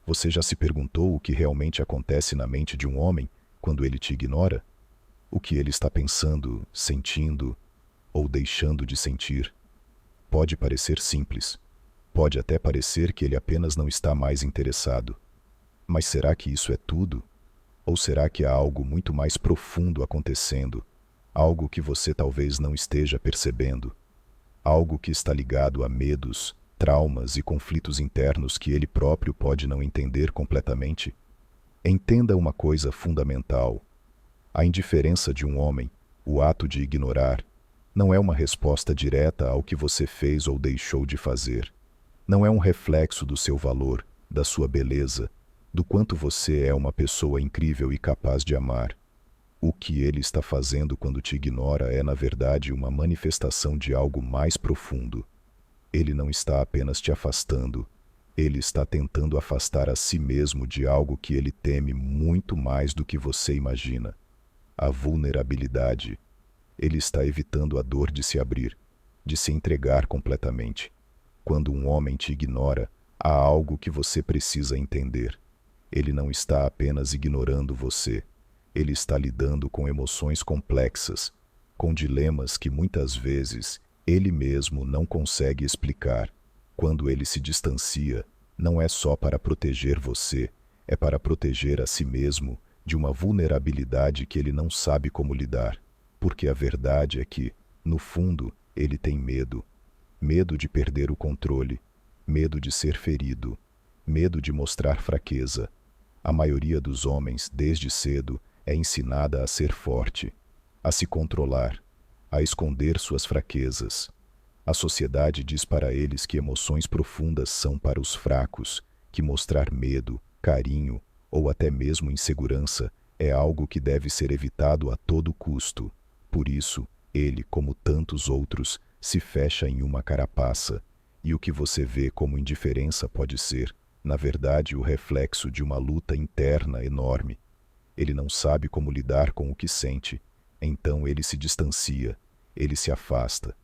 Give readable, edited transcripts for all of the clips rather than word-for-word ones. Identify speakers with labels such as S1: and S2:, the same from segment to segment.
S1: Você já se perguntou o que realmente acontece na mente de um homem quando ele te ignora? O que ele está pensando, sentindo ou deixando de sentir? Pode parecer simples. Pode até parecer que ele apenas não está mais interessado. Mas será que isso é tudo? Ou será que há algo muito mais profundo acontecendo? Algo que você talvez não esteja percebendo? Algo que está ligado a medos, traumas e conflitos internos que ele próprio pode não entender completamente? Entenda uma coisa fundamental. A indiferença de um homem, o ato de ignorar, não é uma resposta direta ao que você fez ou deixou de fazer. Não é um reflexo do seu valor, da sua beleza, do quanto você é uma pessoa incrível e capaz de amar. O que ele está fazendo quando te ignora é, na verdade, uma manifestação de algo mais profundo. Ele não está apenas te afastando, ele está tentando afastar a si mesmo de algo que ele teme muito mais do que você imagina: a vulnerabilidade. Ele está evitando a dor de se abrir, de se entregar completamente. Quando um homem te ignora, há algo que você precisa entender. Ele não está apenas ignorando você. Ele está lidando com emoções complexas, com dilemas que muitas vezes ele mesmo não consegue explicar. Quando ele se distancia, não é só para proteger você, é para proteger a si mesmo de uma vulnerabilidade que ele não sabe como lidar. Porque a verdade é que, no fundo, ele tem medo. Medo de perder o controle, medo de ser ferido, medo de mostrar fraqueza. A maioria dos homens, desde cedo, é ensinada a ser forte, a se controlar, a esconder suas fraquezas. A sociedade diz para eles que emoções profundas são para os fracos, que mostrar medo, carinho ou até mesmo insegurança é algo que deve ser evitado a todo custo. Por isso, ele, como tantos outros, se fecha em uma carapaça, e o que você vê como indiferença pode ser, na verdade, o reflexo de uma luta interna enorme. Ele não sabe como lidar com o que sente, então ele se distancia, ele se afasta.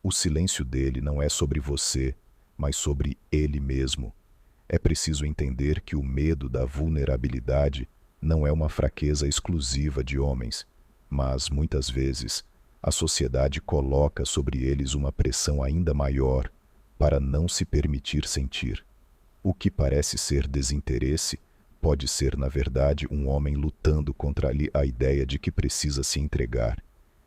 S1: O silêncio dele não é sobre você, mas sobre ele mesmo. É preciso entender que o medo da vulnerabilidade não é uma fraqueza exclusiva de homens, mas, muitas vezes, a sociedade coloca sobre eles uma pressão ainda maior para não se permitir sentir. O que parece ser desinteresse pode ser, na verdade, um homem lutando contra a ideia de que precisa se entregar,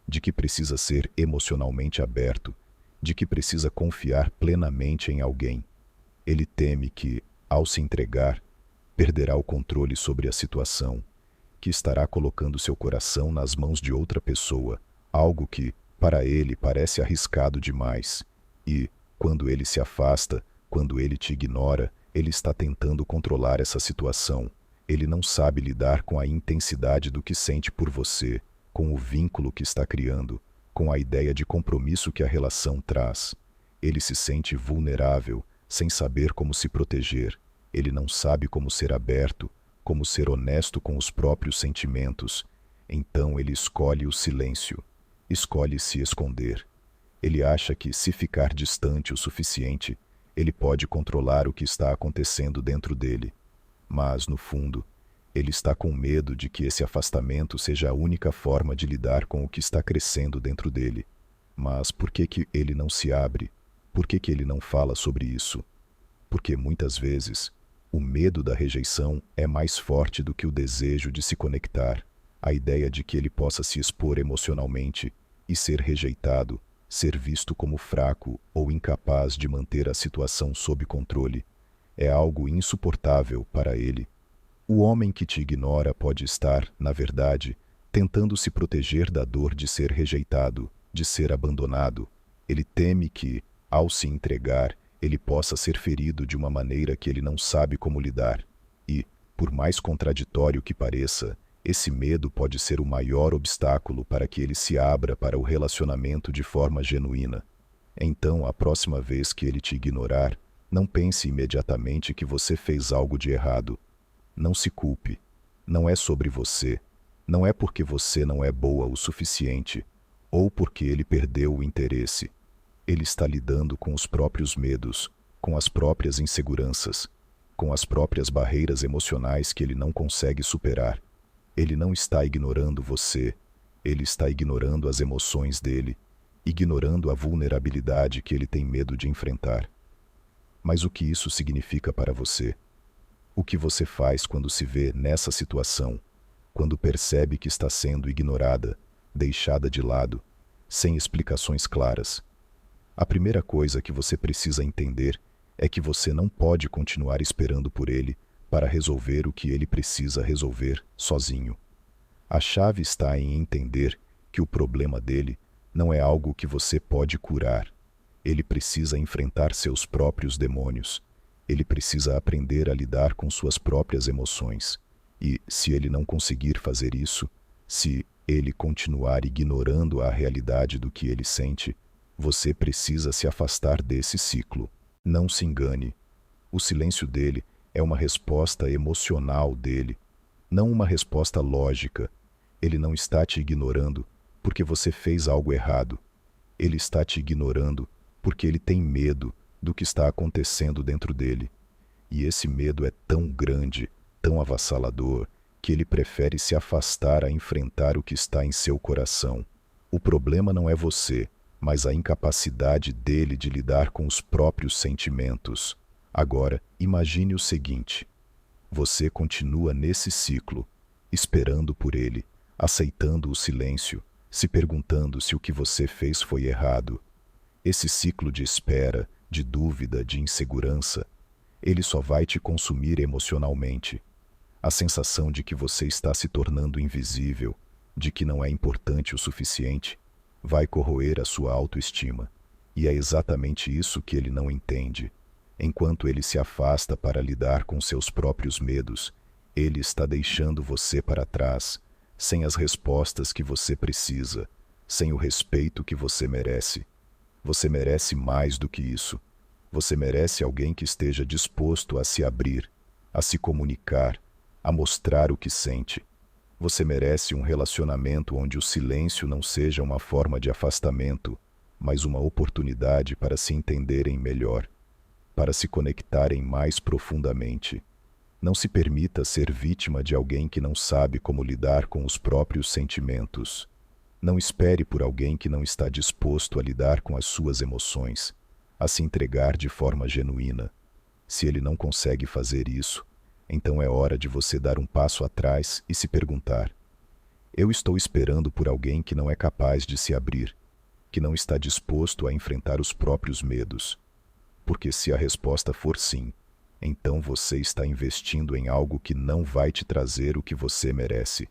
S1: de que precisa ser emocionalmente aberto, de que precisa confiar plenamente em alguém. Ele teme que, ao se entregar, perderá o controle sobre a situação, que estará colocando seu coração nas mãos de outra pessoa, algo que, para ele, parece arriscado demais. E, quando ele se afasta, quando ele te ignora, ele está tentando controlar essa situação. Ele não sabe lidar com a intensidade do que sente por você, com o vínculo que está criando, com a ideia de compromisso que a relação traz. Ele se sente vulnerável, sem saber como se proteger. Ele não sabe como ser aberto, como ser honesto com os próprios sentimentos. Então ele escolhe o silêncio, escolhe se esconder. Ele acha que, se ficar distante o suficiente, ele pode controlar o que está acontecendo dentro dele. Mas, no fundo, ele está com medo de que esse afastamento seja a única forma de lidar com o que está crescendo dentro dele. Mas por que ele não se abre? Por que ele não fala sobre isso? Porque, muitas vezes, o medo da rejeição é mais forte do que o desejo de se conectar. A ideia de que ele possa se expor emocionalmente e ser rejeitado, ser visto como fraco ou incapaz de manter a situação sob controle, é algo insuportável para ele. O homem que te ignora pode estar, na verdade, tentando se proteger da dor de ser rejeitado, de ser abandonado. Ele teme que, ao se entregar, ele possa ser ferido de uma maneira que ele não sabe como lidar. E, por mais contraditório que pareça, esse medo pode ser o maior obstáculo para que ele se abra para o relacionamento de forma genuína. Então, a próxima vez que ele te ignorar, não pense imediatamente que você fez algo de errado. Não se culpe. Não é sobre você. Não é porque você não é boa o suficiente, ou porque ele perdeu o interesse. Ele está lidando com os próprios medos, com as próprias inseguranças. com as próprias barreiras emocionais que ele não consegue superar. Ele não está ignorando você, ele está ignorando as emoções dele, ignorando a vulnerabilidade que ele tem medo de enfrentar. Mas o que isso significa para você? O que você faz quando se vê nessa situação, quando percebe que está sendo ignorada, deixada de lado, sem explicações claras? A primeira coisa que você precisa entender é que você não pode continuar esperando por ele para resolver o que ele precisa resolver sozinho. A chave está em entender que o problema dele não é algo que você pode curar. Ele precisa enfrentar seus próprios demônios. Ele precisa aprender a lidar com suas próprias emoções. E, se ele não conseguir fazer isso, se ele continuar ignorando a realidade do que ele sente, você precisa se afastar desse ciclo. Não se engane. O silêncio dele é uma resposta emocional dele, não uma resposta lógica. Ele não está te ignorando porque você fez algo errado. Ele está te ignorando porque ele tem medo do que está acontecendo dentro dele. E esse medo é tão grande, tão avassalador, que ele prefere se afastar a enfrentar o que está em seu coração. O problema não é você, mas a incapacidade dele de lidar com os próprios sentimentos. Agora, imagine o seguinte: você continua nesse ciclo, esperando por ele, aceitando o silêncio, se perguntando se o que você fez foi errado. Esse ciclo de espera, de dúvida, de insegurança, ele só vai te consumir emocionalmente. A sensação de que você está se tornando invisível, de que não é importante o suficiente, vai corroer a sua autoestima. E é exatamente isso que ele não entende. Enquanto ele se afasta para lidar com seus próprios medos, ele está deixando você para trás, sem as respostas que você precisa, sem o respeito que você merece. Você merece mais do que isso. Você merece alguém que esteja disposto a se abrir, a se comunicar, a mostrar o que sente. Você merece um relacionamento onde o silêncio não seja uma forma de afastamento, mas uma oportunidade para se entenderem melhor, para se conectarem mais profundamente. Não se permita ser vítima de alguém que não sabe como lidar com os próprios sentimentos. Não espere por alguém que não está disposto a lidar com as suas emoções, a se entregar de forma genuína. Se ele não consegue fazer isso, então é hora de você dar um passo atrás e se perguntar: eu estou esperando por alguém que não é capaz de se abrir, que não está disposto a enfrentar os próprios medos? Porque se a resposta for sim, então você está investindo em algo que não vai te trazer o que você merece.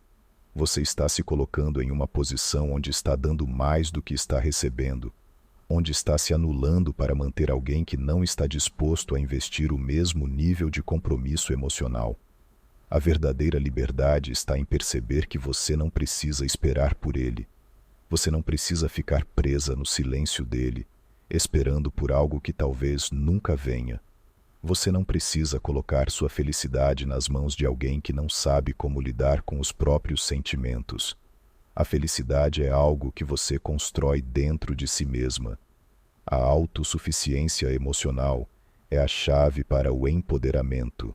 S1: Você está se colocando em uma posição onde está dando mais do que está recebendo, onde está se anulando para manter alguém que não está disposto a investir o mesmo nível de compromisso emocional. A verdadeira liberdade está em perceber que você não precisa esperar por ele. Você não precisa ficar presa no silêncio dele, esperando por algo que talvez nunca venha. Você não precisa colocar sua felicidade nas mãos de alguém que não sabe como lidar com os próprios sentimentos. A felicidade é algo que você constrói dentro de si mesma. A autossuficiência emocional é a chave para o empoderamento.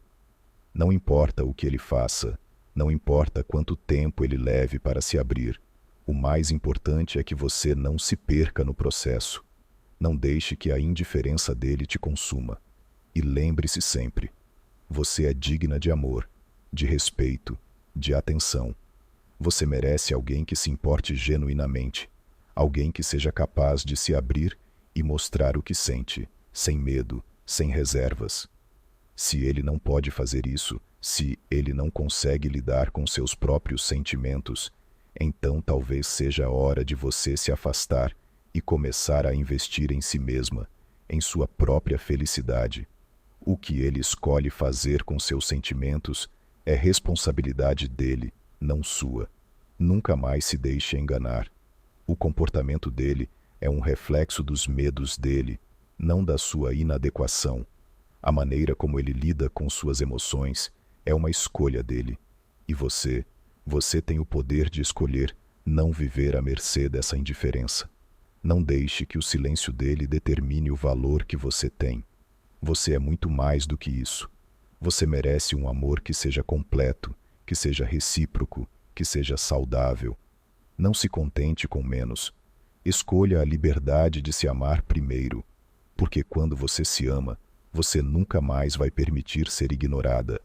S1: Não importa o que ele faça, não importa quanto tempo ele leve para se abrir, o mais importante é que você não se perca no processo. Não deixe que a indiferença dele te consuma. E lembre-se sempre: você é digna de amor, de respeito, de atenção. Você merece alguém que se importe genuinamente, alguém que seja capaz de se abrir e mostrar o que sente, sem medo, sem reservas. Se ele não pode fazer isso, se ele não consegue lidar com seus próprios sentimentos, então talvez seja a hora de você se afastar e começar a investir em si mesma, em sua própria felicidade. O que ele escolhe fazer com seus sentimentos é responsabilidade dele, não sua. Nunca mais se deixe enganar. O comportamento dele é um reflexo dos medos dele, não da sua inadequação. A maneira como ele lida com suas emoções é uma escolha dele. E você tem o poder de escolher não viver à mercê dessa indiferença. Não deixe que o silêncio dele determine o valor que você tem. Você é muito mais do que isso. Você merece um amor que seja completo, que seja recíproco, que seja saudável. Não se contente com menos. Escolha a liberdade de se amar primeiro, porque quando você se ama, você nunca mais vai permitir ser ignorada.